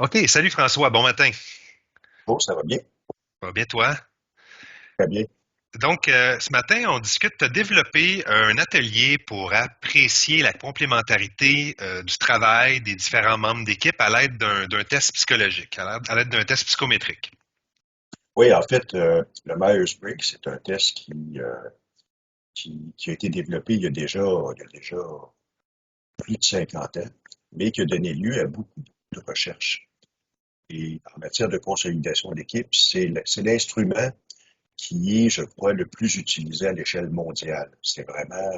OK, salut François, bon matin. Oh, ça va bien? Ça va bien toi? Très bien. Donc, ce matin, on discute, tu as développé un atelier pour apprécier la complémentarité du travail des différents membres d'équipe à l'aide d'un test psychologique, à l'aide d'un test psychométrique. Oui, en fait, le Myers-Briggs, c'est un test qui a été développé il y a déjà plus de 50 ans, mais qui a donné lieu à beaucoup de recherches. Et en matière de consolidation d'équipe, c'est l'instrument qui est, je crois, le plus utilisé à l'échelle mondiale. C'est vraiment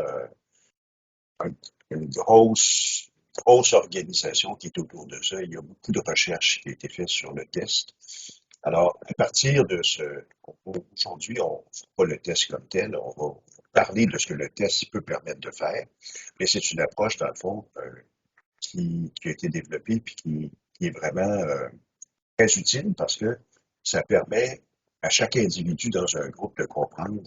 un- une grosse organisation qui est autour de ça. Il y a beaucoup de recherches qui ont été faites sur le test. Alors, à partir de aujourd'hui, on ne fera pas le test comme tel, on va parler de ce que le test peut permettre de faire, mais c'est une approche, dans le fond, qui a été développée puis qui est vraiment très utile parce que ça permet à chaque individu dans un groupe de comprendre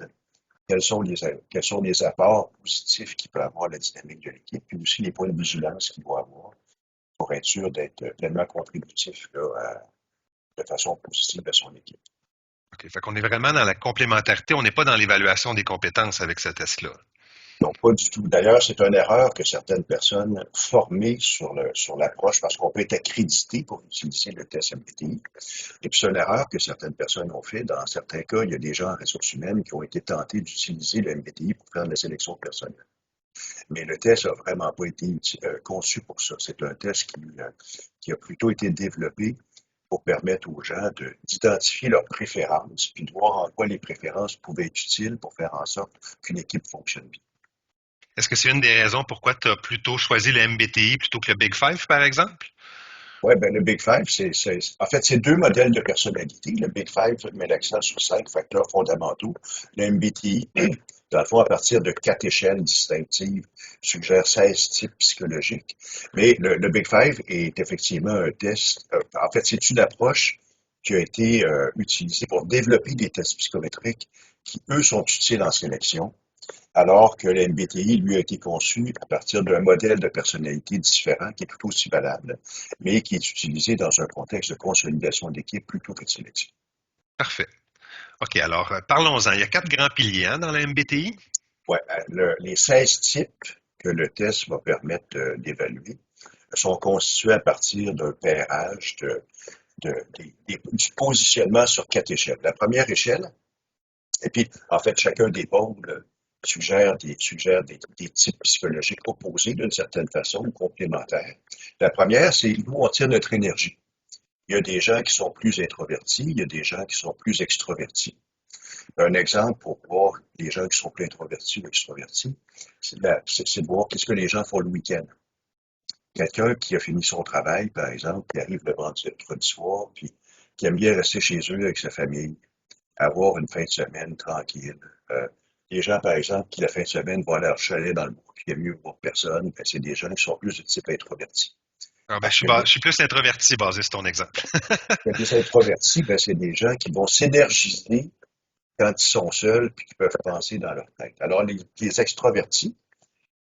quels sont les apports positifs qu'il peut avoir à la dynamique de l'équipe, puis aussi les points de vigilance qu'il doit avoir pour être sûr d'être pleinement contributif là, de façon positive à son équipe. OK, fait qu'on est vraiment dans la complémentarité, on n'est pas dans l'évaluation des compétences avec ce test-là. Non, pas du tout. D'ailleurs, c'est une erreur que certaines personnes formées sur l'approche, parce qu'on peut être accrédité pour utiliser le test MBTI. Et puis, c'est une erreur que certaines personnes ont fait. Dans certains cas, il y a des gens en ressources humaines qui ont été tentés d'utiliser le MBTI pour faire de la sélection personnelle. Mais le test a vraiment pas été conçu pour ça. C'est un test qui a plutôt été développé pour permettre aux gens d'identifier leurs préférences, puis de voir en quoi les préférences pouvaient être utiles pour faire en sorte qu'une équipe fonctionne bien. Est-ce que c'est une des raisons pourquoi tu as plutôt choisi le MBTI plutôt que le Big Five, par exemple? Oui, ben le Big Five, en fait, c'est deux modèles de personnalité. Le Big Five met l'accent sur 5 facteurs fondamentaux. Le MBTI, dans le fond, à partir de 4 échelles distinctives, suggère 16 types psychologiques. Mais le Big Five est effectivement un test. En fait, c'est une approche qui a été utilisée pour développer des tests psychométriques qui, eux, sont utiles en sélection, alors que le MBTI, lui, a été conçu à partir d'un modèle de personnalité différent qui est tout aussi valable, mais qui est utilisé dans un contexte de consolidation d'équipe plutôt que de sélection. Parfait. OK, alors parlons-en. Il y a quatre grands piliers hein, dans la MBTI. Ouais, les 16 types que le test va permettre d'évaluer sont constitués à partir d'un pairage du positionnement sur 4 échelles. La première échelle, et puis en fait, chacun des pôles suggère des types psychologiques opposés d'une certaine façon ou complémentaires. La première, c'est d'où on tire notre énergie. Il y a des gens qui sont plus introvertis, il y a des gens qui sont plus extrovertis. Un exemple pour voir les gens qui sont plus introvertis ou extrovertis, c'est de voir qu'est-ce que les gens font le week-end. Quelqu'un qui a fini son travail, par exemple, qui arrive le vendredi soir, puis qui aime bien rester chez eux avec sa famille, avoir une fin de semaine tranquille. Les gens, par exemple, qui la fin de semaine vont aller à leur chalet dans le bois, puis il y a mieux voir personne, ben, c'est des gens qui sont plus de type introverti. Ah, ben, Parce que je suis plus introverti basé sur ton exemple. les introvertis, ben, c'est des gens qui vont s'énergiser quand ils sont seuls, puis qui peuvent penser dans leur tête. Alors, les extrovertis,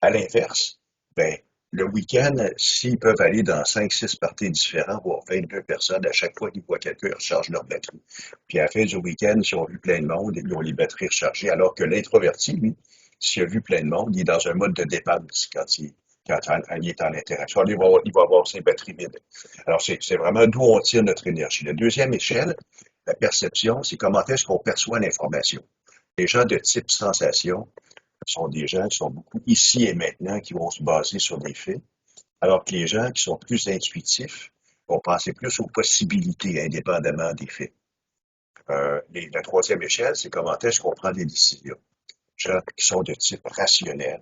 à l'inverse, ben, le week-end, s'ils peuvent aller dans 5, 6 parties différents, voire 22 personnes, à chaque fois qu'ils voient quelqu'un, ils rechargent leur batterie. Puis à la fin du week-end, s'ils ont vu plein de monde, ils ont les batteries rechargées, alors que l'introverti, lui, s'il a vu plein de monde, il est dans un mode de dépense quand il est en interaction. Il va avoir ses batteries vides. Alors, c'est vraiment d'où on tire notre énergie. La deuxième échelle, la perception, c'est comment est-ce qu'on perçoit l'information. Les gens de type sensation sont des gens qui sont beaucoup ici et maintenant, qui vont se baser sur des faits, alors que les gens qui sont plus intuitifs vont penser plus aux possibilités indépendamment des faits. La troisième échelle, c'est comment est-ce qu'on prend des décisions. Les gens qui sont de type rationnel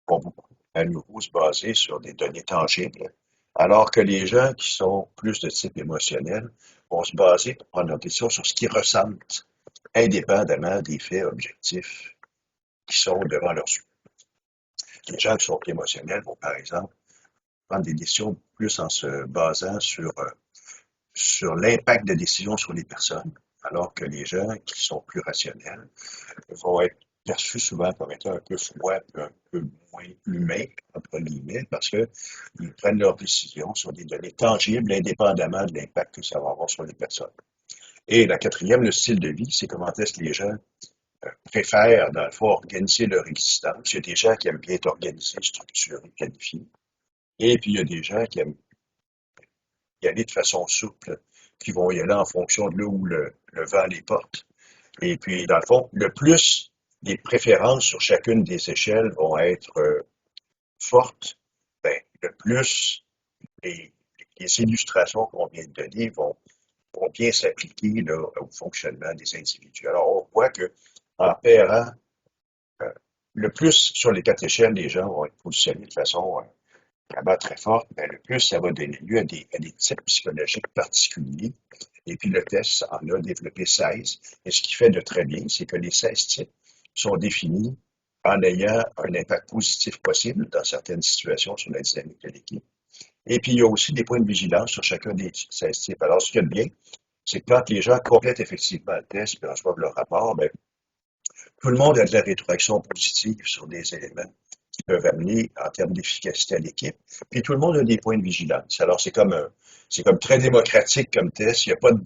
vont beaucoup, à nouveau, se baser sur des données tangibles, alors que les gens qui sont plus de type émotionnel vont se baser pour prendre leurs décisions sur ce qu'ils ressentent, indépendamment des faits objectifs qui sont devant leurs yeux. Les gens qui sont plus émotionnels vont, par exemple, prendre des décisions plus en se basant sur l'impact de décision sur les personnes, alors que les gens qui sont plus rationnels vont être perçus souvent comme étant un peu froids, puis un peu moins humains, entre guillemets, parce que ils prennent leurs décisions sur des données tangibles, indépendamment de l'impact que ça va avoir sur les personnes. Et la quatrième, le style de vie, c'est comment est-ce que les gens préfèrent, dans le fond, organiser leur existence. Il y a des gens qui aiment bien être organisés, structurés, planifiés. Et puis, il y a des gens qui aiment y aller de façon souple, qui vont y aller en fonction de là où le vent les porte. Et puis, dans le fond, le plus les préférences sur chacune des échelles vont être fortes, ben, le plus les, les illustrations qu'on vient de donner vont bien s'appliquer là, au fonctionnement des individus. Alors, on voit que en pairant euh, le plus sur les quatre échelles, les gens vont être positionnés de façon vraiment très forte, ben, le plus ça va donner lieu à des types psychologiques particuliers. Et puis le test en a développé 16. Et ce qui fait de très bien, c'est que les 16 types sont définis en ayant un impact positif possible dans certaines situations sur la dynamique de l'équipe. Et puis il y a aussi des points de vigilance sur chacun des 16 types. Alors ce qu'il y a de bien, c'est que quand les gens complètent effectivement le test et reçoivent leur rapport, ben, tout le monde a de la rétroaction positive sur des éléments qui peuvent amener en termes d'efficacité à l'équipe. Puis tout le monde a des points de vigilance. Alors c'est comme très démocratique comme test. Il n'y a pas de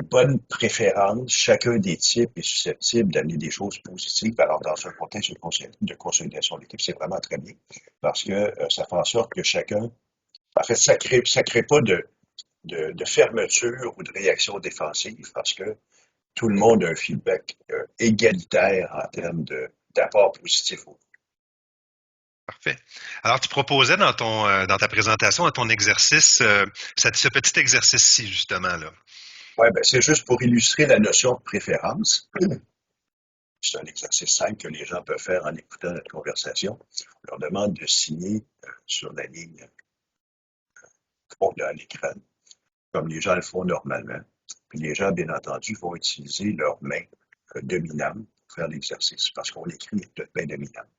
bonne préférence. Chacun des types est susceptible d'amener des choses positives. Alors dans un contexte de consolidation d'équipe, c'est vraiment très bien parce que ça fait en sorte que chacun, en fait, ça crée pas de fermeture ou de réaction défensive parce que tout le monde a un feedback égalitaire en termes d'apport positif. Parfait. Alors, tu proposais dans ta présentation, dans ton exercice, ce petit exercice-ci, justement, là. Ouais, ben, c'est juste pour illustrer la notion de préférence. C'est un exercice simple que les gens peuvent faire en écoutant notre conversation. On leur demande de signer sur la ligne qu'on a à l'écran, comme les gens le font normalement. Puis les gens, bien entendu, vont utiliser leurs mains dominantes pour faire l'exercice, parce qu'on écrit de main dominante.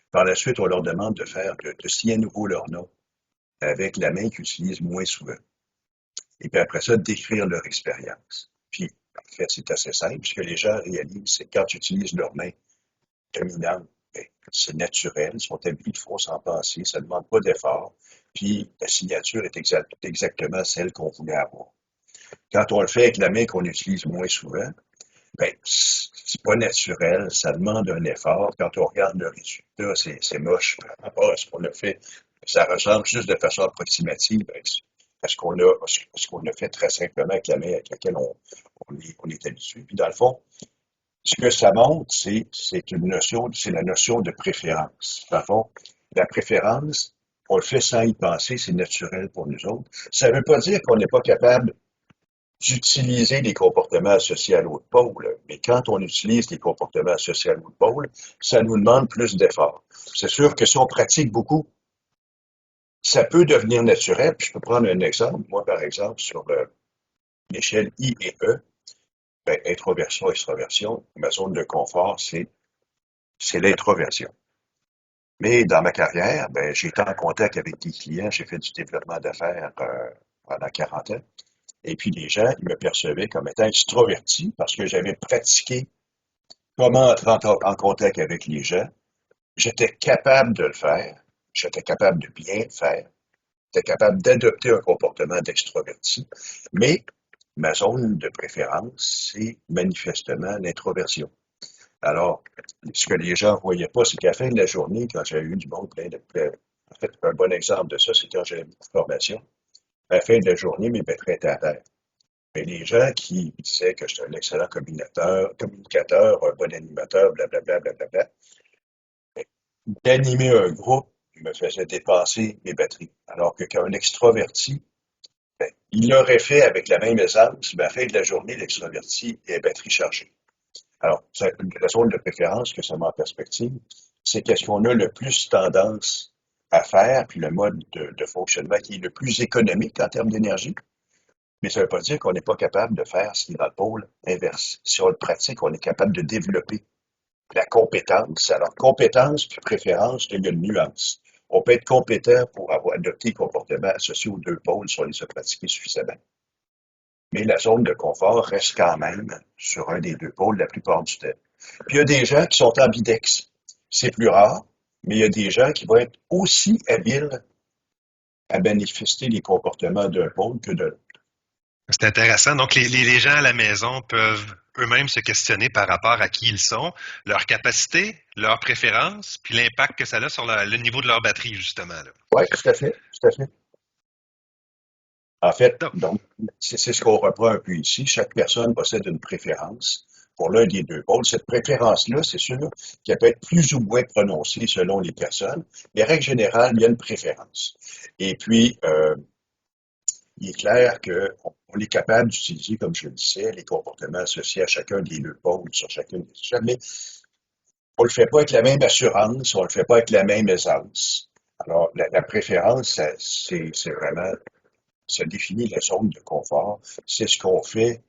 Par la suite, on leur demande de signer à nouveau leur nom avec la main qu'ils utilisent moins souvent. Et puis après ça, d'écrire leur expérience. Puis, en fait, c'est assez simple. Ce que les gens réalisent, c'est que quand ils utilisent leurs mains dominantes, ben, c'est naturel, ils sont habitués, ils font sans penser, ça ne demande pas d'effort. Puis, la signature est exactement celle qu'on voulait avoir. Quand on le fait avec la main qu'on utilise moins souvent, ben, c'est pas naturel, ça demande un effort. Quand on regarde le résultat, c'est moche par rapport à ce qu'on a fait. Ça ressemble juste de façon approximative à ce qu'on a fait très simplement avec la main avec laquelle on est habitué. Puis dans le fond, ce que ça montre, c'est la notion de préférence. Dans le fond, la préférence, on le fait sans y penser, c'est naturel pour nous autres. Ça ne veut pas dire qu'on n'est pas capable d'utiliser les comportements associés à l'autre pôle. Mais quand on utilise les comportements associés à l'autre pôle, ça nous demande plus d'efforts. C'est sûr que si on pratique beaucoup, ça peut devenir naturel. Puis je peux prendre un exemple. Moi, par exemple, sur l'échelle I et E, ben, introversion, extraversion, ma zone de confort, c'est l'introversion. Mais dans ma carrière, ben, j'ai été en contact avec des clients, j'ai fait du développement d'affaires pendant 40 ans. Et puis les gens, ils me percevaient comme étant extroverti parce que j'avais pratiqué comment entrer en contact avec les gens. J'étais capable de le faire. J'étais capable de bien le faire. J'étais capable d'adopter un comportement d'extroverti. Mais ma zone de préférence, c'est manifestement l'introversion. Alors, ce que les gens ne voyaient pas, c'est qu'à la fin de la journée, quand j'ai eu du monde en fait, un bon exemple de ça, c'est quand j'avais beaucoup de formation. À la fin de la journée, mes batteries étaient à terre. Mais les gens qui disaient que j'étais un excellent communicateur, un bon animateur, blablabla, blablabla, d'animer un groupe me faisait dépasser mes batteries. Alors que quand un extroverti, ben, il l'aurait fait avec la même aisance, mais à la fin de la journée, l'extroverti est batterie chargée. Alors, la zone de préférence que ça met en perspective, c'est qu'est-ce qu'on a le plus tendance à faire, puis le mode de fonctionnement qui est le plus économique en termes d'énergie. Mais ça ne veut pas dire qu'on n'est pas capable de faire ce qui est dans le pôle inverse. Si on le pratique, on est capable de développer la compétence. Alors, compétence puis préférence, il y a une nuance. On peut être compétent pour avoir adopté le comportement associé aux deux pôles si on les a pratiqués suffisamment. mais la zone de confort reste quand même sur un des deux pôles la plupart du temps. Puis il y a des gens qui sont ambidex. C'est plus rare, mais il y a des gens qui vont être aussi habiles à manifester les comportements d'un pôle que de l'autre. C'est intéressant. Donc, les gens à la maison peuvent eux-mêmes se questionner par rapport à qui ils sont, leurs capacités, leurs préférences, puis l'impact que ça a sur le niveau de leur batterie, justement. Là. Oui, tout à fait, tout à fait. En fait, Donc, donc, c'est ce qu'on reprend un peu ici. Chaque personne possède une préférence pour l'un des deux pôles. Cette préférence-là, c'est sûr qu'elle peut être plus ou moins prononcée selon les personnes. Mais règle générale, il y a une préférence. Et puis, il est clair qu'on est capable d'utiliser, comme je le disais, les comportements associés à chacun des deux pôles sur chacune des échelles, mais on le fait pas avec la même assurance, on le fait pas avec la même aisance. Alors, la préférence, c'est vraiment, ça définit la zone de confort. C'est ce qu'on fait,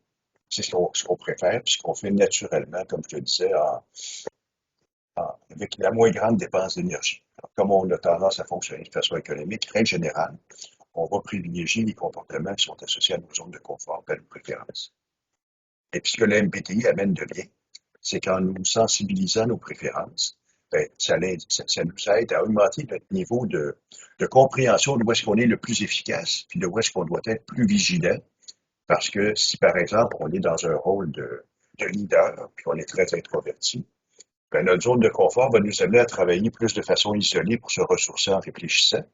c'est ce qu'on préfère, puis ce qu'on fait naturellement, comme je te disais, avec la moins grande dépense d'énergie. Alors, comme on a tendance à fonctionner de façon économique, règle générale, on va privilégier les comportements qui sont associés à nos zones de confort, à nos préférences. Et puis ce que la MBTI amène de bien, c'est qu'en nous sensibilisant à nos préférences, ben, ça nous aide à augmenter notre niveau de compréhension de où est-ce qu'on est le plus efficace, puis de où est-ce qu'on doit être plus vigilant. Parce que si, par exemple, on est dans un rôle de leader, puis on est très introverti, ben, notre zone de confort va nous amener à travailler plus de façon isolée pour se ressourcer en réfléchissant.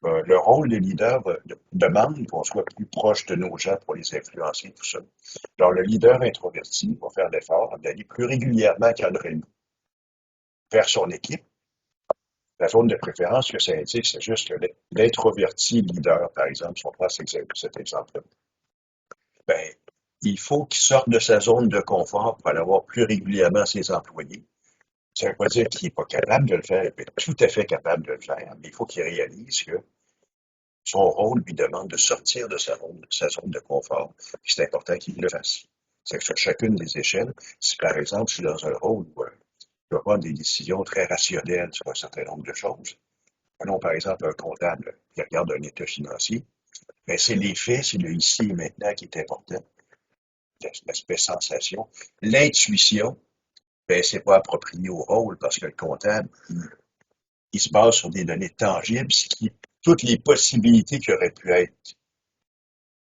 Le rôle de leader demande qu'on soit plus proche de nos gens pour les influencer, tout ça. Alors, le leader introverti va faire l'effort d'aller plus régulièrement cadrer vers son équipe. La zone de préférence que ça indique, c'est juste que l'introverti leader, par exemple, si on prend cet exemple-là, ben, il faut qu'il sorte de sa zone de confort pour aller voir plus régulièrement ses employés. Ça ne veut pas dire qu'il n'est pas capable de le faire, il peut être tout à fait capable de le faire, mais il faut qu'il réalise que son rôle lui demande de sortir de sa zone de confort, puis c'est important qu'il le fasse. C'est que sur chacune des échelles, si par exemple je suis dans un rôle où je dois prendre des décisions très rationnelles sur un certain nombre de choses, prenons par exemple un comptable qui regarde un état financier, mais c'est les faits, c'est le ici et maintenant qui est important, l'aspect sensation. L'intuition, ben, c'est pas approprié au rôle parce que le comptable, il se base sur des données tangibles, ce qui, toutes les possibilités qui auraient pu être,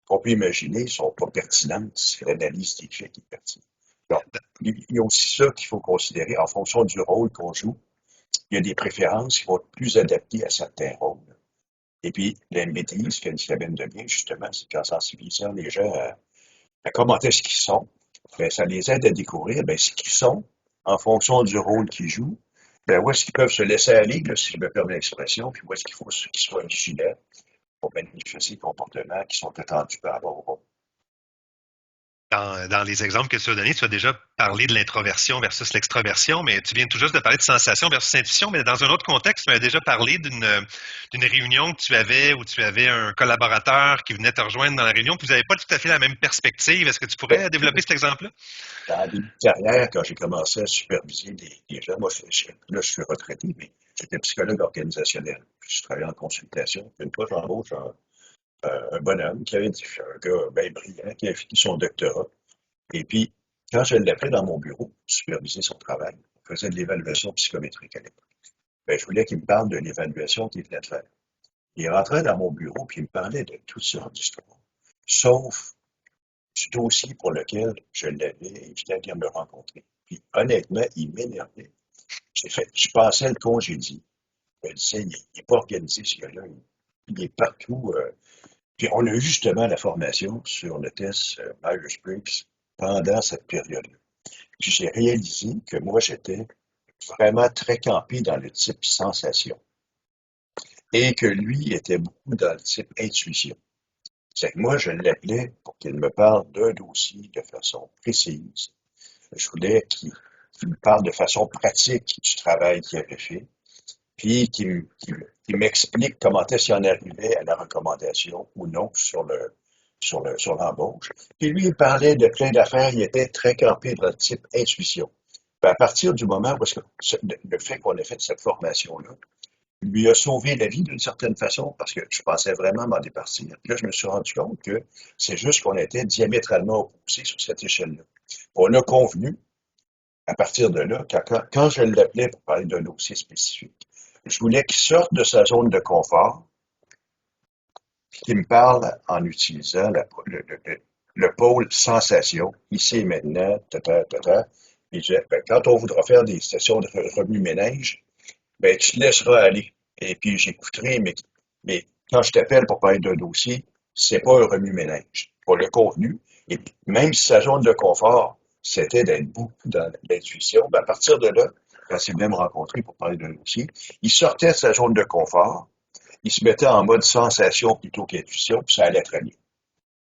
qu'on peut imaginer, ne sont pas pertinentes si l'analyse des faits est pertinente. Donc, il y a aussi ça qu'il faut considérer en fonction du rôle qu'on joue. Il y a des préférences qui vont être plus adaptées à certains rôles. Et puis, la MBTI, ce qu'elle amène de bien, justement, c'est qu'en sensibilisant les gens à comment est-ce qu'ils sont, ben, ça les aide à découvrir ben, ce qu'ils sont en fonction du rôle qu'ils jouent, ben, où est-ce qu'ils peuvent se laisser aller, là, si je me permets l'expression, puis où est-ce qu'il faut qu'ils soient vigilants pour manifester les comportements qui sont attendus par rapport au rôle. dans les exemples que tu as donnés, tu as déjà parlé de l'introversion versus l'extraversion, mais tu viens tout juste de parler de sensation versus intuition, mais dans un autre contexte, tu m'as déjà parlé d'une réunion que tu avais où tu avais un collaborateur qui venait te rejoindre dans la réunion, puis vous n'avez pas tout à fait la même perspective. Est-ce que tu Ben, pourrais développer cet exemple-là? dans le début de carrière, quand j'ai commencé à superviser des gens, moi, là, je suis retraité, mais j'étais psychologue organisationnel. Puis je travaillais en consultation. Puis une fois, j'embauche un bonhomme qui avait un gars bien brillant, qui avait fini son doctorat. Et puis, quand je l'appelais dans mon bureau, pour superviser son travail, on faisait de l'évaluation psychométrique à l'époque. Ben, je voulais qu'il me parle de l'évaluation qu'il venait de faire. Il rentrait dans mon bureau, puis il me parlait de toutes sortes d'histoires, sauf du dossier pour lequel je l'avais invité à venir me rencontrer. Puis, honnêtement, il m'énervait. Je passais le congédié. Je me disais, il n'est pas organisé, ce gars-là. Il est partout. Puis, on a eu justement la formation sur le test Myers-Briggs pendant cette période-là. Puis, j'ai réalisé que moi, j'étais vraiment très campé dans le type sensation et que lui était beaucoup dans le type intuition. C'est que moi, je l'appelais pour qu'il me parle d'un dossier de façon précise. Je voulais qu'il me parle de façon pratique du travail qu'il avait fait, puis qu'il m'explique comment est-ce qu'il en arrivait à la recommandation ou non sur l'embauche. Puis lui, il parlait de plein d'affaires, il était très campé dans le type intuition. Puis à partir du moment où le fait qu'on ait fait cette formation-là, lui a sauvé la vie d'une certaine façon parce que je pensais vraiment m'en départir. Puis là, je me suis rendu compte que c'est juste qu'on était diamétralement opposés sur cette échelle-là. On a convenu, à partir de là, quand je l'appelais pour parler d'un dossier spécifique, je voulais qu'il sorte de sa zone de confort, puis qu'il me parle en utilisant le pôle sensation, ici et maintenant, tata, tata. Puis il disait, ben, quand on voudra faire des sessions de remue-ménage, ben, tu te laisseras aller. Et puis, j'écouterai, mais quand je t'appelle pour parler d'un dossier, c'est pas un remue-ménage. Pour le contenu, et puis, même si sa zone de confort, c'était d'être beaucoup dans l'intuition, ben, à partir de là, quand il venait me rencontrer pour parler d'un dossier, il sortait de sa zone de confort, il se mettait en mode sensation plutôt qu'intuition, puis ça allait très bien.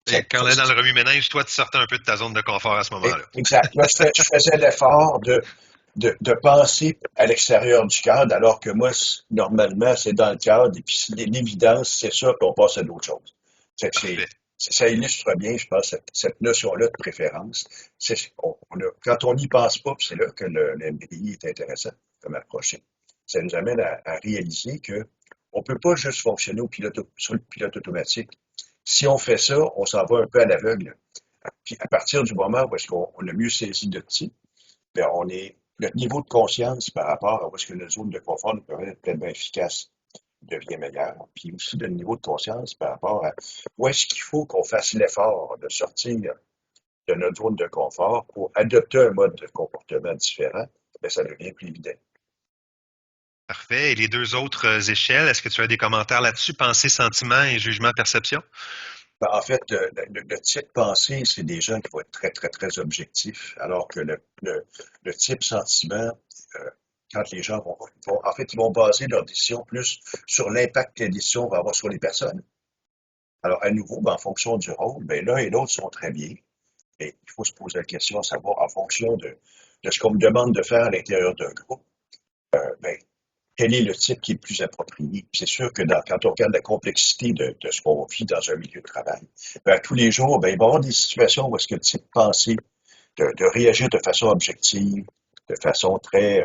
Ça- Et quand on est dans le remue-ménage, toi, tu sortais un peu de ta zone de confort à ce moment-là. exact. Là, je faisais l'effort de penser à l'extérieur du cadre, alors que moi, normalement, c'est dans le cadre, et puis l'évidence, c'est ça, puis on passe à d'autres choses. C'est que Parfait. ça illustre bien, je pense, cette notion-là de préférence. Quand on n'y pense pas, puis c'est là que le MBI est intéressant comme approche. Ça nous amène à réaliser que on peut pas juste fonctionner sur le pilote automatique. Si on fait ça, on s'en va un peu à l'aveugle. Puis à partir du moment où est-ce qu'on a mieux saisi notre type, bien, notre niveau de conscience par rapport à où est-ce que notre zone de confort nous permet d'être pleinement efficace devient meilleur. Puis aussi le niveau de conscience par rapport à où est-ce qu'il faut qu'on fasse l'effort de sortir de notre zone de confort pour adopter un mode de comportement différent, bien, ça devient plus évident. Parfait. Et les deux autres échelles, est-ce que tu as des commentaires là-dessus? Pensée, sentiment et jugement, perception? Ben, en fait, le type pensée, c'est des gens qui vont être très, très, très objectifs, alors que le type sentiment, euh, quand les gens en fait, ils vont baser leurs décisions plus sur l'impact que les décisions vont avoir sur les personnes. Alors, à nouveau, ben, en fonction du rôle, ben, l'un et l'autre sont très bien. Et il faut se poser la question à savoir, en fonction de ce qu'on me demande de faire à l'intérieur d'un groupe, ben, quel est le type qui est le plus approprié? C'est sûr que quand on regarde la complexité de ce qu'on vit dans un milieu de travail, ben, tous les jours, ben, il va y avoir des situations où est-ce que le type pensée de réagir de façon objective, de façon très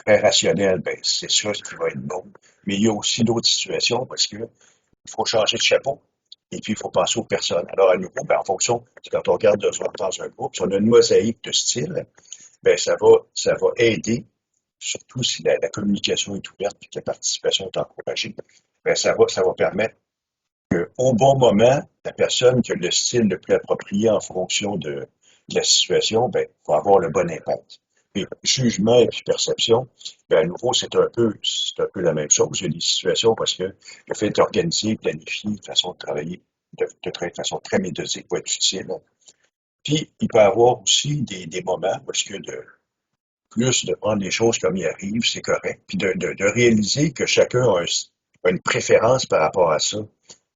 rationnelle, ben, c'est ça qui va être bon. Mais il y a aussi d'autres situations parce que il faut changer de chapeau. Et puis, il faut penser aux personnes. Alors, à nouveau, ben, en fonction, quand on regarde dans un groupe, si on a une mosaïque de style, ben, ça va aider, surtout si la communication est ouverte et que la participation est encouragée, ben, ça va permettre qu'au bon moment, la personne qui a le style le plus approprié en fonction de la situation, ben, va avoir le bon impact. Puis, jugement et puis perception, ben, à nouveau, c'est un peu la même chose. Il y a des situations parce que le fait d'organiser, planifier, de façon de travailler, de façon très méthodique va être utile. Puis, il peut y avoir aussi des moments parce que plus de prendre les choses comme ils arrivent, c'est correct. Puis de réaliser que chacun a une préférence par rapport à ça,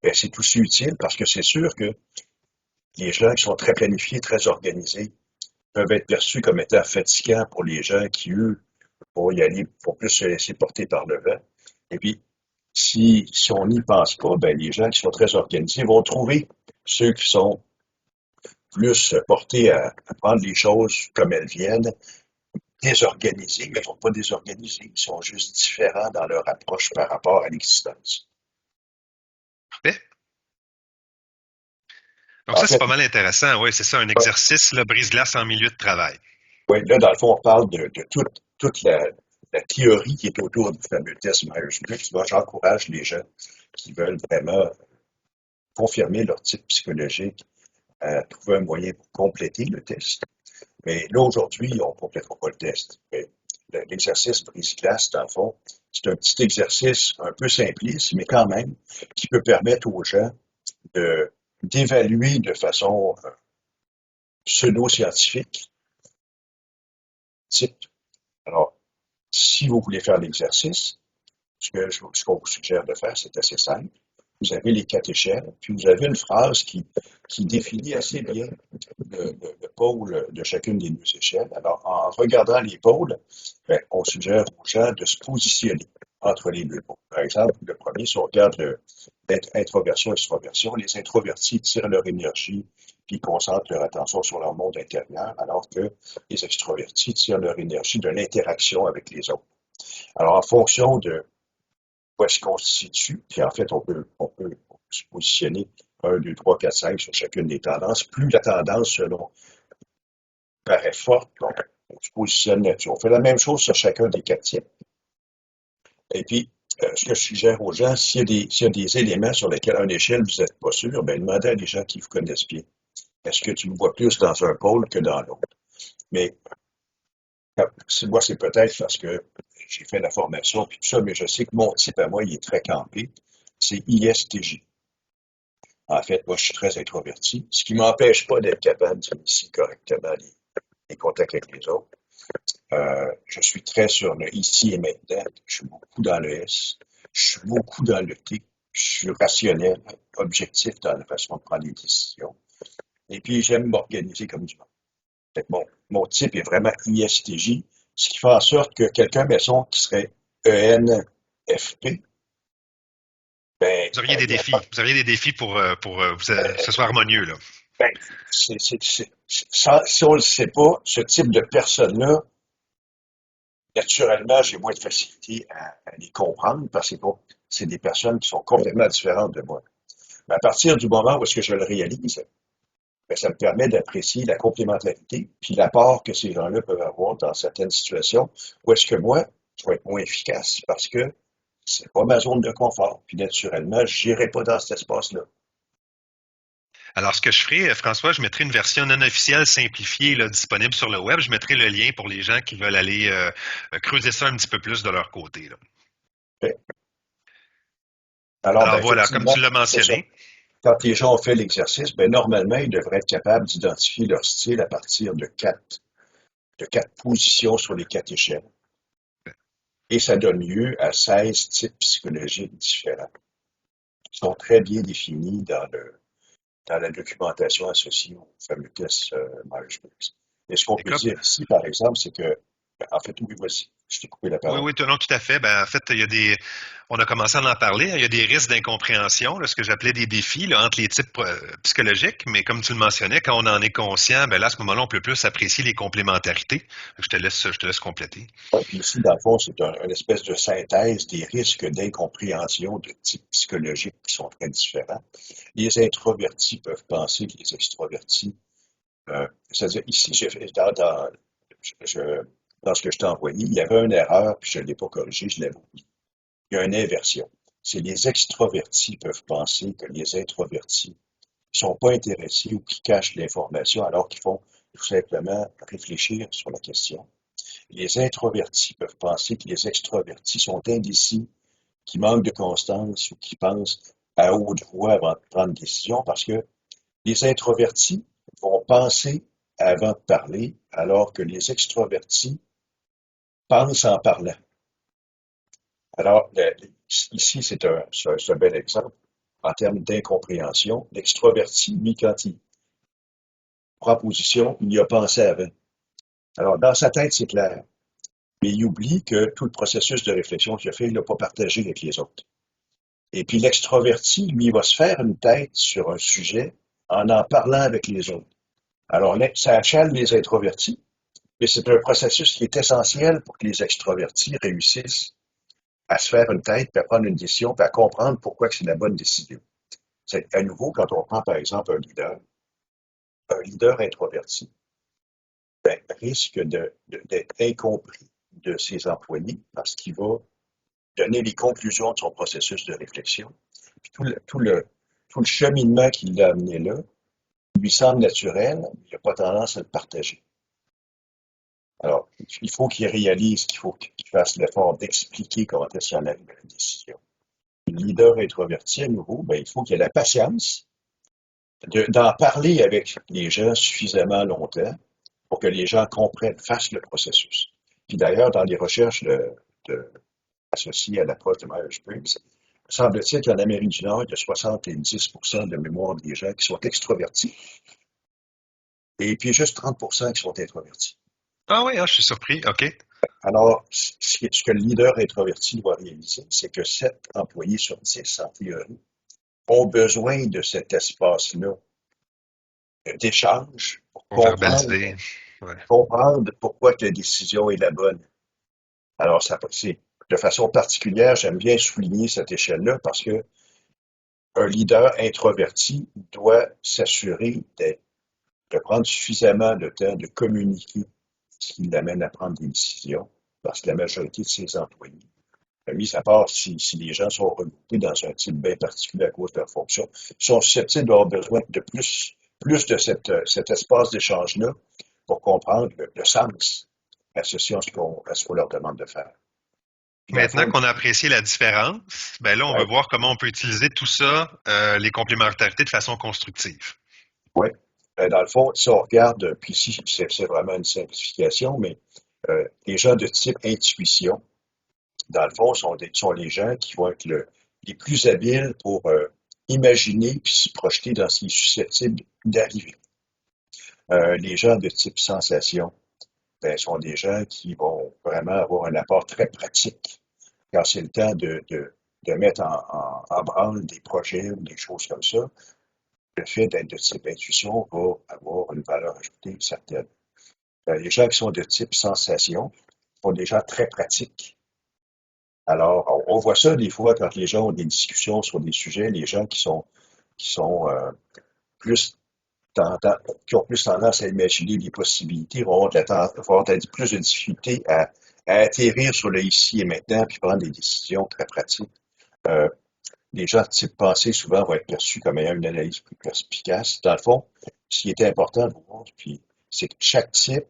ben, c'est aussi utile parce que c'est sûr que les gens qui sont très planifiés, très organisés, peuvent être perçus comme étant fatigants pour les gens qui, eux, vont y aller, vont plus se laisser porter par le vent. Et puis, si on n'y pense pas, ben, les gens qui sont très organisés vont trouver ceux qui sont plus portés à prendre les choses comme elles viennent, désorganisés, mais ils ne sont pas désorganisés, ils sont juste différents dans leur approche par rapport à l'existence. Parfait. Donc En ça, c'est fait, pas mal intéressant. Oui, c'est ça, un exercice, là, brise-glace en milieu de travail. ouais, là, dans le fond, on parle de toute la théorie qui est autour du fameux test Myers-Briggs. Moi, j'encourage les gens qui veulent vraiment confirmer leur type psychologique à trouver un moyen pour compléter le test. Mais là, aujourd'hui, on ne complétera pas le test. Mais l'exercice brise-glace, dans le fond, c'est un petit exercice un peu simpliste, mais quand même, qui peut permettre aux gens d'évaluer de façon pseudo-scientifique type. Alors, si vous voulez faire l'exercice, ce qu'on vous suggère de faire, c'est assez simple. Vous avez les 4 échelles, puis vous avez une phrase qui définit assez bien le pôle de chacune des 2 échelles. Alors, en regardant les pôles, ben, on suggère aux gens de se positionner entre les 2 pôles. Par exemple, le premier, si on regarde introversion et extroversion, les introvertis tirent leur énergie puis concentrent leur attention sur leur monde intérieur, alors que les extrovertis tirent leur énergie de l'interaction avec les autres. Alors, en fonction où est-ce qu'on se situe, puis en fait, on peut se positionner 1, 2, 3, 4, 5 sur chacune des tendances. Plus la tendance, selon, paraît forte, on se positionne là-dessus. On fait la même chose sur chacun des 4 types. Et puis, ce que je suggère aux gens, s'il y a des éléments sur lesquels, à une échelle, vous n'êtes pas sûr, ben, demandez à des gens qui vous connaissent bien. Est-ce que tu me vois plus dans un pôle que dans l'autre? Mais moi, c'est peut-être parce que j'ai fait la formation puis tout ça, mais je sais que mon type à moi, il est très campé. C'est ISTJ. En fait, moi, je suis très introverti, ce qui m'empêche pas d'être capable d'initier correctement les contacts avec les autres. Je suis très sur le ici et maintenant. Je suis beaucoup dans le S. Je suis beaucoup dans le T. Je suis rationnel, objectif dans la façon de prendre des décisions. Et puis, j'aime m'organiser comme du monde. Fait que mon type est vraiment ISTJ, ce qui fait en sorte que quelqu'un, mettons, qui serait ENFP, ben, Vous auriez des il y a défis. pas, Vous auriez des défis pour que ce soit harmonieux, là. ben, si on le sait pas, ce type de personne-là, naturellement, j'ai moins de facilité à les comprendre parce que bon, c'est des personnes qui sont complètement différentes de moi. Mais à partir du moment où est-ce que je le réalise, ben, ça me permet d'apprécier la complémentarité puis l'apport que ces gens-là peuvent avoir dans certaines situations où est-ce que moi, je vais être moins efficace parce que c'est pas ma zone de confort. Puis naturellement, je n'irai pas dans cet espace-là. Alors, ce que je ferai, François, je mettrai une version non officielle simplifiée là, disponible sur le web. Je mettrai le lien pour les gens qui veulent aller creuser ça un petit peu plus de leur côté, là. Fait. Alors, ben, Alors voilà, comme effectivement, tu l'as c'est ça. mentionné. Quand les gens ont fait l'exercice, ben, normalement, ils devraient être capables d'identifier leur style à partir de 4 positions sur les 4 échelles. Et ça donne lieu à 16 types psychologiques différents, qui sont très bien définis dans la documentation associée au fameux test Myers-Briggs. Et ce qu'on Et peut comme, dire ici, par exemple, c'est que, en fait, oui, voici, je t'ai coupé la Oui, parole. oui, non, tout à fait. Ben, en fait, il y a on a commencé à en parler. Il y a des risques d'incompréhension, là, ce que j'appelais des défis là, entre les types psychologiques. Mais comme tu le mentionnais, quand on en est conscient, ben là, à ce moment-là, on peut plus apprécier les complémentarités. Je te laisse compléter. Ouais, puis ici, dans le fond, c'est une espèce de synthèse des risques d'incompréhension de type psychologique qui sont très différents. Les introvertis peuvent penser que les extrovertis, c'est-à-dire ici, j'ai fait, je- dans ce que je t'ai envoyé, il y avait une erreur, puis je ne l'ai pas corrigée, je l'avais oublié. Il y a une inversion. C'est les extrovertis peuvent penser que les introvertis ne sont pas intéressés ou qui cachent l'information alors qu'ils font tout simplement réfléchir sur la question. Les introvertis peuvent penser que les extrovertis sont indécis, qui manquent de constance ou qui pensent à haute voix avant de prendre une décision parce que les introvertis vont penser avant de parler alors que les extrovertis pensent en parlant. Alors, ici, c'est un bel exemple en termes d'incompréhension. L'extroverti, lui, quand il prend position, il y a pensé avant. Alors, dans sa tête, c'est clair. Mais il oublie que tout le processus de réflexion qu'il a fait, il l'a pas partagé avec les autres. Et puis l'extroverti, lui, il va se faire une tête sur un sujet en parlant avec les autres. Alors là, ça achale les introvertis, mais c'est un processus qui est essentiel pour que les extrovertis réussissent à se faire une tête, puis à prendre une décision, puis à comprendre pourquoi que c'est la bonne décision. C'est à nouveau, quand on prend par exemple un leader introverti, ben, risque d'être incompris de ses employés parce qu'il va donner les conclusions de son processus de réflexion. Puis tout le cheminement qui l'a amené là lui semble naturel, mais il n'a pas tendance à le partager. Alors, il faut qu'il réalise qu'il faut qu'il fasse l'effort d'expliquer comment est-ce qu'il en arrive à la décision. Le leader introverti, à nouveau, ben, il faut qu'il ait la patience d'en parler avec les gens suffisamment longtemps pour que les gens comprennent, fassent le processus. Puis d'ailleurs, dans les recherches associées à l'approche de Myers-Briggs, semble-t-il qu'en Amérique du Nord, il y a 70% de mémoire des gens qui sont extrovertis et puis juste 30% qui sont introvertis. Ah oui, ah, je suis surpris. OK. Alors, ce que le leader introverti doit réaliser, c'est que 7 employés sur 10, en théorie, ont besoin de cet espace-là d'échange pour Pour verbaliser. Ouais. comprendre pourquoi que la décision est la bonne. Alors, ça, c'est de façon particulière, j'aime bien souligner cette échelle-là parce que un leader introverti doit s'assurer de prendre suffisamment de temps de communiquer ce qui l'amène à prendre des décisions, parce que la majorité de ses employés, mis à part si les gens sont regroupés dans un type bien particulier à cause de leur fonction, sont susceptibles d'avoir besoin de plus de cet espace d'échange-là pour comprendre le sens associé à ce qu'on leur demande de faire. Puis dans le Maintenant fond, qu'on a apprécié la différence, ben là, on veut ouais, voir comment on peut utiliser tout ça, les complémentarités de façon constructive. ouais. Dans le fond, si on regarde, puis ici, c'est vraiment une simplification, mais les gens de type intuition, dans le fond, sont les gens qui vont être les plus habiles pour imaginer puis se projeter dans ce qui est susceptible d'arriver. Les gens de type sensation, ben, sont des gens qui vont vraiment avoir un apport très pratique quand c'est le temps de mettre en branle des projets ou des choses comme ça. Le fait d'être de type intuition va avoir une valeur ajoutée certaine. Les gens qui sont de type sensation sont des gens très pratiques. Alors, on voit ça des fois quand les gens ont des discussions sur des sujets, les gens qui sont plus qui ont plus tendance à imaginer des possibilités vont avoir plus de difficultés à atterrir sur le ici et maintenant puis prendre des décisions très pratiques. Euh, les gens de type pensée souvent vont être perçus comme ayant une analyse plus perspicace. Dans le fond, ce qui est important de voir, puis c'est que chaque type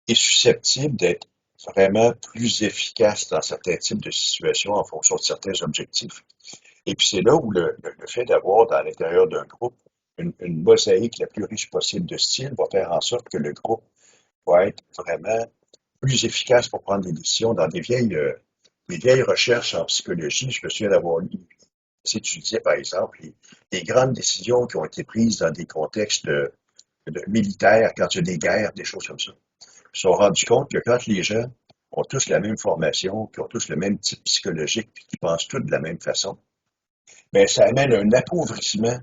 est susceptible d'être vraiment plus efficace dans certains types de situations en fonction de certains objectifs. Et puis c'est là où le fait d'avoir dans l'intérieur d'un groupe une mosaïque la plus riche possible de styles va faire en sorte que le groupe va être vraiment plus efficace pour prendre des décisions. Dans des vieilles recherches en psychologie, je me souviens d'avoir lu, étudié par exemple les grandes décisions qui ont été prises dans des contextes militaires, quand il y a des guerres, des choses comme ça. Ils se sont rendus compte que quand les gens ont tous la même formation, qui ont tous le même type psychologique, puis qui pensent tous de la même façon, bien, ça amène un appauvrissement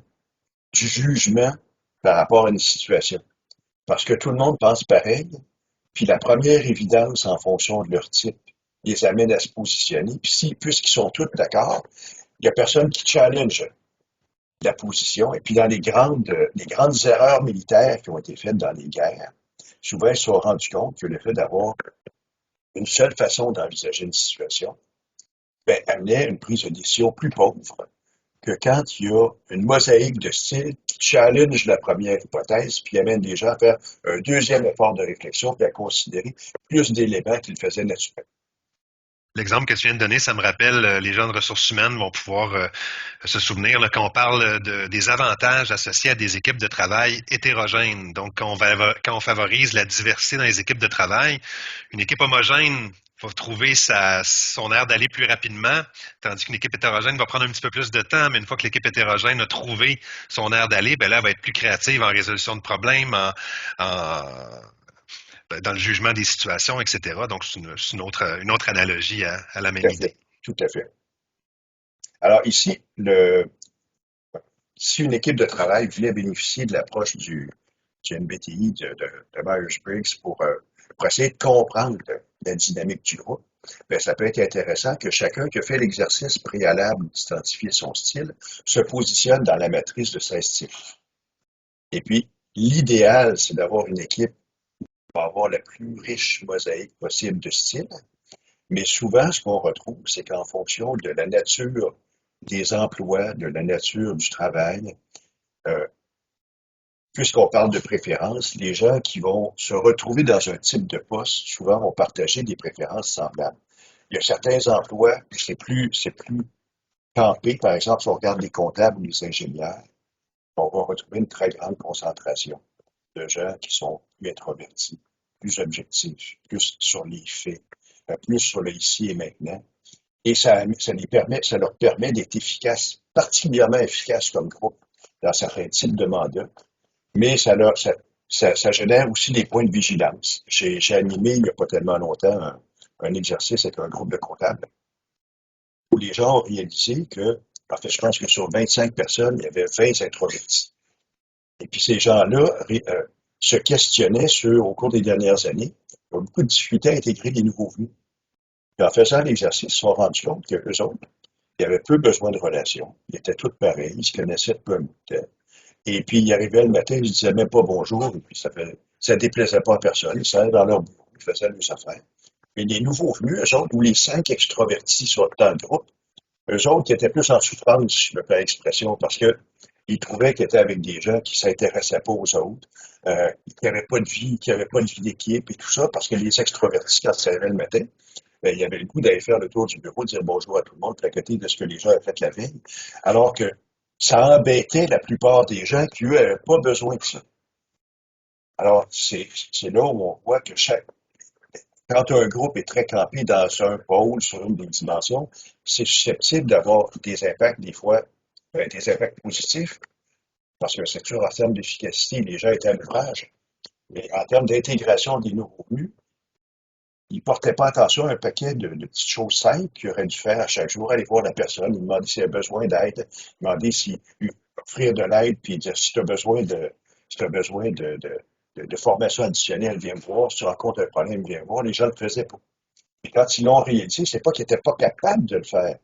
du jugement par rapport à une situation. Parce que tout le monde pense pareil, puis la première évidence en fonction de leur type les amène à se positionner. Puis puisqu'ils sont tous d'accord, il n'y a personne qui challenge la position. Et puis dans les grandes erreurs militaires qui ont été faites dans les guerres, souvent ils se sont rendus compte que le fait d'avoir une seule façon d'envisager une situation, ben, amenait une prise de décision plus pauvre que quand il y a une mosaïque de styles qui challenge la première hypothèse, puis amène les gens à faire un deuxième effort de réflexion, puis à considérer plus d'éléments qu'ils faisaient naturellement. L'exemple que tu viens de donner, ça me rappelle, les gens de ressources humaines vont pouvoir se souvenir là, quand on parle des avantages associés à des équipes de travail hétérogènes. Donc, quand on favorise la diversité dans les équipes de travail, une équipe homogène va trouver son air d'aller plus rapidement, tandis qu'une équipe hétérogène va prendre un petit peu plus de temps, mais une fois que l'équipe hétérogène a trouvé son air d'aller, ben là, elle va être plus créative en résolution de problèmes, en dans le jugement des situations, etc. Donc, c'est une autre analogie à la Tout même à idée. fait. Tout à fait. Alors ici, si une équipe de travail voulait bénéficier de l'approche du MBTI de Myers-Briggs pour essayer de comprendre la dynamique du groupe, ben, ça peut être intéressant que chacun qui a fait l'exercice préalable d'identifier son style se positionne dans la matrice de 16 styles. Et puis, l'idéal, c'est d'avoir une équipe qui va avoir la plus riche mosaïque possible de styles. Mais souvent, ce qu'on retrouve, c'est qu'en fonction de la nature des emplois, de la nature du travail, euh, puisqu'on parle de préférences, les gens qui vont se retrouver dans un type de poste, souvent vont partager des préférences semblables. Il y a certains emplois où c'est plus campé. Par exemple, si on regarde les comptables ou les ingénieurs, on va retrouver une très grande concentration de gens qui sont plus introvertis, plus objectifs, plus sur les faits, plus sur le ici et maintenant. Et ça leur permet d'être efficaces, particulièrement efficaces comme groupe dans certains types de mandats, mais ça génère aussi des points de vigilance. J'ai animé il n'y a pas tellement longtemps un exercice avec un groupe de comptables où les gens ont réalisé que, en fait, je pense que sur 25 personnes, il y avait 20 introvertis. Et puis ces gens-là se questionnaient au cours des dernières années, ils ont beaucoup de difficultés à intégrer des nouveaux venus. Puis en faisant l'exercice, ils se sont rendus compte qu'eux autres, ils avaient peu besoin de relations. Ils étaient tous pareils, ils se connaissaient depuis un bout de temps. Et puis, ils arrivaient le matin, ils ne disaient même pas bonjour, et puis ça déplaisait pas à personne. Ils allaient dans leur bureau, ils faisaient leurs affaires. Mais les nouveaux venus, eux autres, ou les 5 extrovertis sur dans le groupe, eux autres, qui étaient plus en souffrance, si je me permets l'expression, parce que ils trouvaient qu'ils étaient avec des gens qui ne s'intéressaient pas aux autres, qui n'avaient pas de vie, qui n'avaient pas de vie d'équipe et tout ça, parce que les extrovertis, quand ils se réveillent le matin, ben, il y avait le goût d'aller faire le tour du bureau, dire bonjour à tout le monde, puis à côté de ce que les gens avaient fait la veille, alors que ça embêtait la plupart des gens qui, eux, n'avaient pas besoin de ça. Alors, c'est là où on voit que quand un groupe est très campé dans un pôle, sur une des dimensions, c'est susceptible d'avoir des impacts, des fois, des impacts positifs, parce que c'est sûr, en termes d'efficacité, les gens étaient à l'ouvrage. Mais en termes d'intégration des nouveaux venus, ils ne portaient pas attention à un paquet de petites choses simples qu'ils auraient dû faire à chaque jour, aller voir la personne, lui demander s'il a besoin d'aide, demander si lui offrir de l'aide, puis dire si tu as besoin si tu besoin de formation additionnelle, viens me voir. Si tu rencontres un problème, viens me voir. Les gens ne le faisaient pas. Et quand ils l'ont réalisé, c'est pas qu'ils n'étaient pas capables de le faire.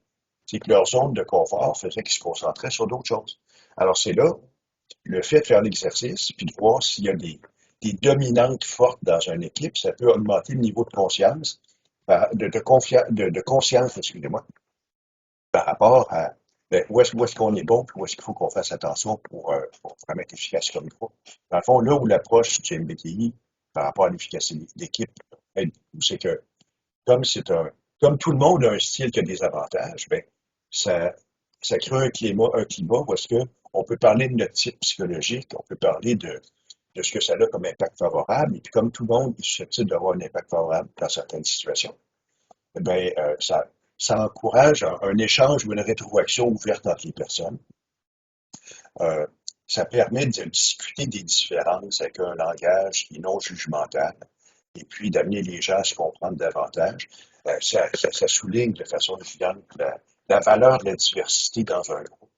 C'est que leur zone de confort faisait qu'ils se concentraient sur d'autres choses. Alors c'est là, le fait de faire l'exercice, puis de voir s'il y a des dominantes fortes dans une équipe, ça peut augmenter le niveau de conscience, de conscience, excusez-moi, par rapport à où est-ce qu'on est bon, puis où est-ce qu'il faut qu'on fasse attention pour vraiment être efficace comme groupe. Dans le fond, là où l'approche du MBTI par rapport à l'efficacité d'équipe aide beaucoup, c'est que comme c'est comme tout le monde a un style qui a des avantages, ben, ça, ça crée un climat où est-ce que on peut parler de notre type psychologique, on peut parler de ce que ça a comme impact favorable, et puis comme tout le monde est susceptible d'avoir un impact favorable dans certaines situations, eh ben, ça encourage un échange ou une rétroaction ouverte entre les personnes. Euh, Ça permet de discuter des différences avec un langage qui est non jugemental et puis d'amener les gens à se comprendre davantage. Ça souligne de façon évidente la valeur de la diversité dans un groupe.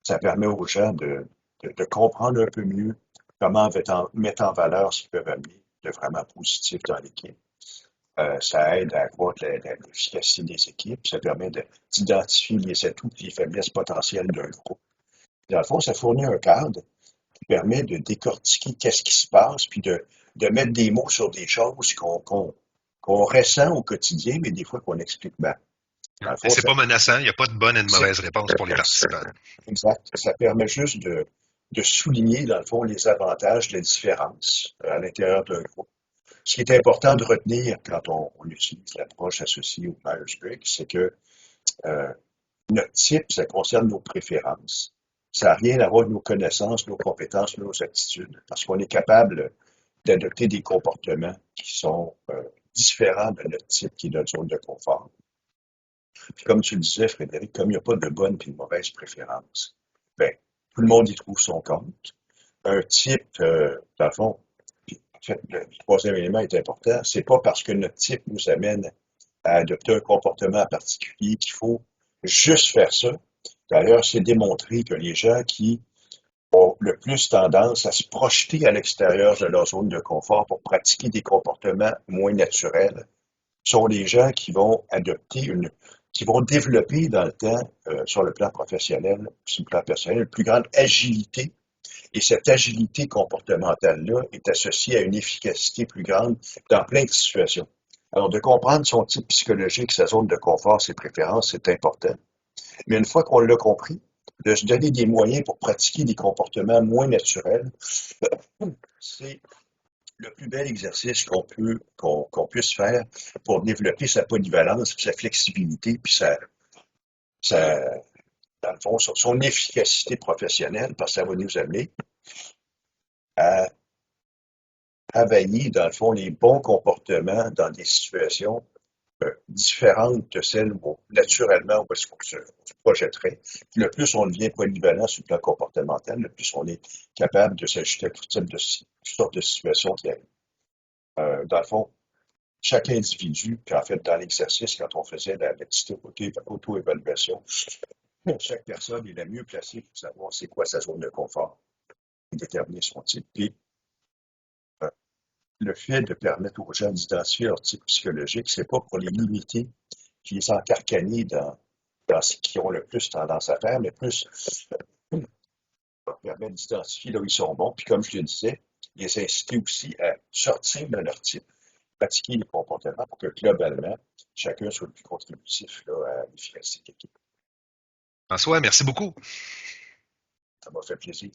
Ça permet aux gens de comprendre un peu mieux comment mettre en valeur ce qu'ils peuvent amener de vraiment positif dans l'équipe. Ça aide à accroître l'efficacité des équipes. Ça permet d'identifier les atouts et les faiblesses potentielles d'un groupe. Dans le fond, ça fournit un cadre qui permet de décortiquer qu'est-ce qui se passe, puis de mettre des mots sur des choses qu'on ressent au quotidien, mais des fois qu'on explique mal. Dans le Et fond, c'est pas menaçant, il n'y a pas de bonne et de c'est mauvaise réponse pour les participants. exact. Ça permet juste de souligner, dans le fond, les avantages de la différence à l'intérieur d'un groupe. Ce qui est important de retenir quand on utilise l'approche associée au Myers-Briggs, c'est que euh, notre type, ça concerne nos préférences. Ça n'a rien à voir avec nos connaissances, nos compétences, nos aptitudes, parce qu'on est capable d'adopter des comportements qui sont différents de notre type, qui est notre zone de confort. Puis comme tu le disais, Frédéric, comme il n'y a pas de bonne et de mauvaise préférence, ben, tout le monde y trouve son compte. Un type, dans le fond, puis, en fait, le troisième élément est important, c'est pas parce que notre type nous amène à adopter un comportement particulier qu'il faut juste faire ça. D'ailleurs, c'est démontré que les gens qui ont le plus tendance à se projeter à l'extérieur de leur zone de confort pour pratiquer des comportements moins naturels sont les gens qui vont développer dans le temps, sur le plan professionnel, sur le plan personnel, une plus grande agilité. Et cette agilité comportementale-là est associée à une efficacité plus grande dans plein de situations. Alors, de comprendre son type psychologique, sa zone de confort, ses préférences, c'est important. Mais une fois qu'on l'a compris, de se donner des moyens pour pratiquer des comportements moins naturels, c'est le plus bel exercice qu'on puisse faire pour développer sa polyvalence, puis sa flexibilité, puis sa, dans le fond, son efficacité professionnelle, parce que ça va nous amener à travailler, dans le fond, les bons comportements dans des situations différentes de celles où, naturellement, où est-ce qu'on se projetterait. Puis le plus on devient polyvalent sur le plan comportemental, le plus on est capable de s'ajuster à toutes sortes de situations qui arrivent. Dans le fond, chaque individu, puis en fait, dans l'exercice, quand on faisait la petite auto-évaluation, chaque personne est la mieux placée pour savoir c'est quoi sa zone de confort et déterminer son type. Puis, euh, le fait de permettre aux gens d'identifier leur type psychologique, c'est pas pour les limiter, puis les encarcaner dans ce qu'ils ont le plus tendance à faire, mais plus leur permettre d'identifier là où ils sont bons, puis comme je te disais, les inciter aussi à sortir de leur type, pratiquer les comportements pour que globalement, chacun soit le plus contributif là, à l'efficacité de l'équipe. François, merci beaucoup. Ça m'a fait plaisir.